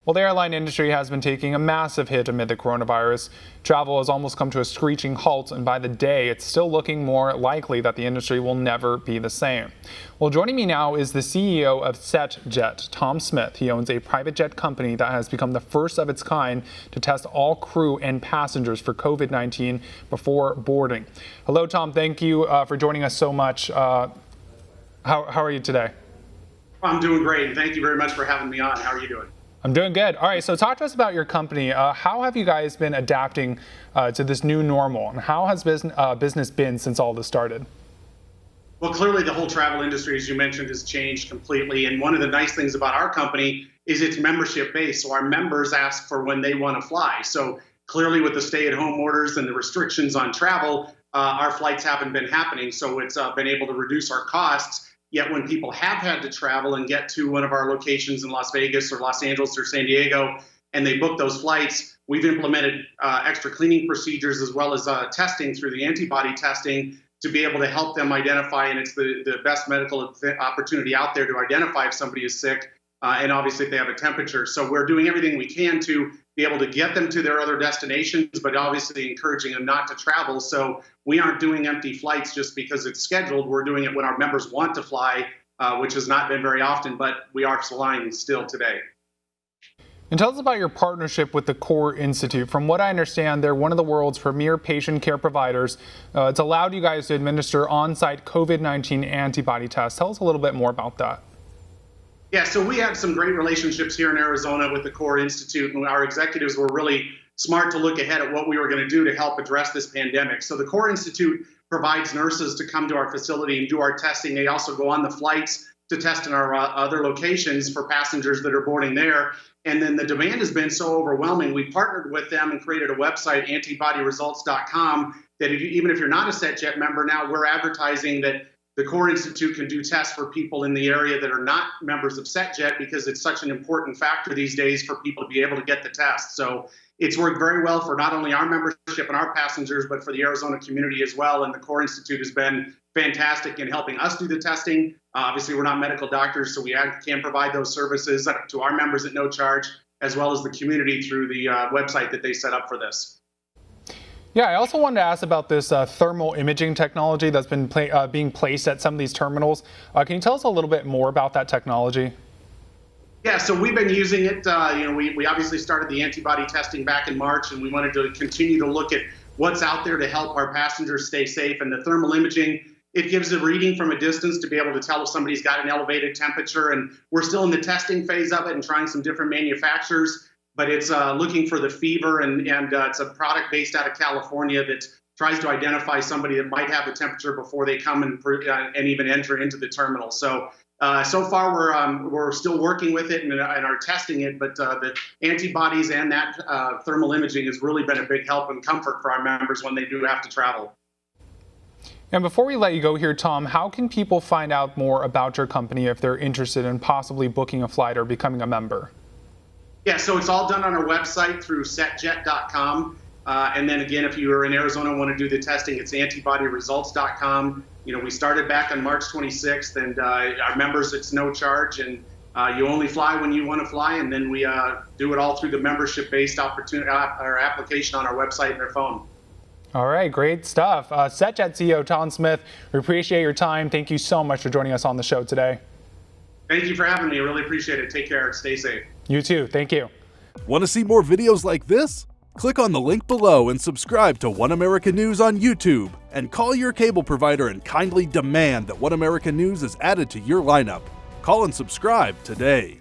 Well, the airline industry has been taking a massive hit amid the coronavirus. Travel has almost come to a screeching halt, and by the day, it's still looking more likely that the industry will never be the same. Well, joining me now is the CEO of SetJet, Tom Smith. He owns a private jet company that has become the first of its kind to test all crew and passengers for COVID-19 before boarding. Hello, Tom. Thank you for joining us so much. How are you today? I'm doing great. Thank you very much for having me on. How are you doing? I'm doing good. All right, so talk to us about your company. How have you guys been adapting to this new normal, and how has business been since all this started? Well, clearly the whole travel industry, as you mentioned, has changed completely. And one of the nice things about our company is it's membership based. So our members ask for when they want to fly. So clearly with the stay-at-home orders and the restrictions on travel, our flights haven't been happening. So it's been able to reduce our costs. Yet when people have had to travel and get to one of our locations in Las Vegas or Los Angeles or San Diego, and they book those flights, we've implemented extra cleaning procedures as well as testing through the antibody testing to be able to help them identify, and it's the best medical opportunity out there to identify if somebody is sick, and obviously if they have a temperature. So we're doing everything we can to be able to get them to their other destinations, but obviously encouraging them not to travel. So we aren't doing empty flights just because it's scheduled. We're doing it when our members want to fly, which has not been very often, but we are flying still today. And tell us about your partnership with the Core Institute. From what I understand, they're one of the world's premier patient care providers. It's allowed you guys to administer on-site COVID-19 antibody tests. Tell us a little bit more about that. Yeah, so we have some great relationships here in Arizona with the Core Institute, and our executives were really smart to look ahead at what we were going to do to help address this pandemic. So the Core Institute provides nurses to come to our facility and do our testing. They also go on the flights to test in our other locations for passengers that are boarding there. And then the demand has been so overwhelming, we partnered with them and created a website, antibodyresults.com, that even if you're not a SetJet member now, we're advertising that the Core Institute can do tests for people in the area that are not members of SetJet because it's such an important factor these days for people to be able to get the test. So it's worked very well for not only our membership and our passengers, but for the Arizona community as well. And the Core Institute has been fantastic in helping us do the testing. Obviously, we're not medical doctors, so we can provide those services to our members at no charge, as well as the community through the website that they set up for this. Yeah, I also wanted to ask about this thermal imaging technology that's been being placed at some of these terminals. Can you tell us a little bit more about that technology? Yeah, so we've been using it. We obviously started the antibody testing back in March, and we wanted to continue to look at what's out there to help our passengers stay safe. And the thermal imaging, it gives a reading from a distance to be able to tell if somebody's got an elevated temperature. And we're still in the testing phase of it and trying some different manufacturers. But it's looking for the fever, and it's a product based out of California that tries to identify somebody that might have a temperature before they come and even enter into the terminal. So so far we're still working with it and are testing it, but the antibodies and that thermal imaging has really been a big help and comfort for our members when they do have to travel. And before we let you go here, Tom, how can people find out more about your company if they're interested in possibly booking a flight or becoming a member? Yeah, so it's all done on our website through setjet.com. And then again, if you are in Arizona and want to do the testing, it's antibodyresults.com. We started back on March 26th, and our members, it's no charge, and you only fly when you want to fly, and then we do it all through the membership-based opportunity or application on our website and their phone. All right, great stuff. SetJet CEO Tom Smith, we appreciate your time. Thank you so much for joining us on the show today. Thank you for having me. I really appreciate it. Take care. Stay safe. You too. Thank you. Want to see more videos like this? Click on the link below and subscribe to One America News on YouTube, and call your cable provider and kindly demand that One America News is added to your lineup. Call and subscribe today.